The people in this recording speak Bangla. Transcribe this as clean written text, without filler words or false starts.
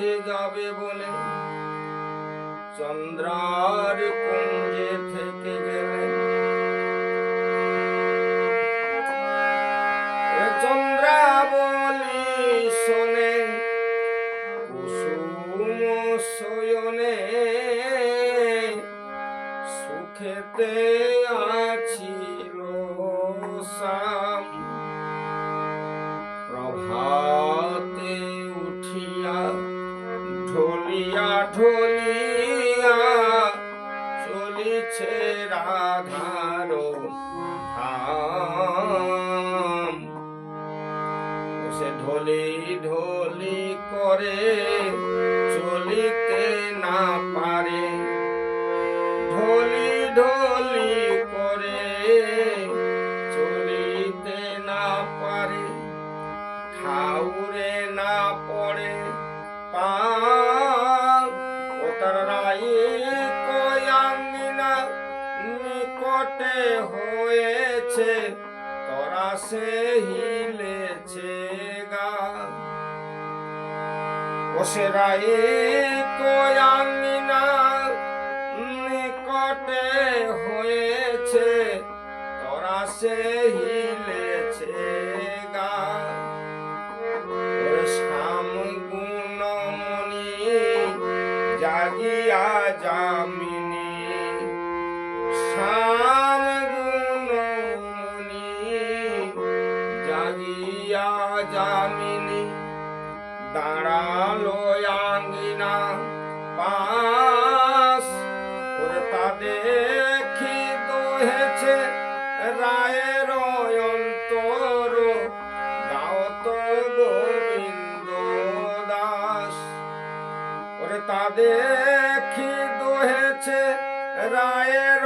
হয়ে যাবে বলে চন্দ্রার কুঞ্জে থেকে গেলেন। চন্দ্রাবলী শোনে কুসুম শয়নে সুখেতে আছিল শ্যাম। প্রভাতে উঠিয়া ঢলিয়া ঢলিয়া চলিছে রাধার ধাম। সে ঢলি ঢলি করে চলিতে না পারে, ঢলি ঢলি করে চলিতে না পারে। ঠাউরে না পড়ে পা ও তার রাই কয়াঙ্গিনা নিকটে হয়েছে তোরা সে হিলেছে গা। ও সে রাই কয়াঙ্গিনা নিকটে হয়েছে তোরা সে হিলেছে গা। শ্যাম গুণমণি জাগিয়া যামিনী, শ্যাম গুণমণি জাগিয়া যামিনী। দাঁড়ালো আঙ্গিনা পাশ, ওরে তা দেখি দোহেছে রায়ের অন্তর গাওত গোবিন্দ দাস। ওরে তা দেখি দোহেছে রায়ের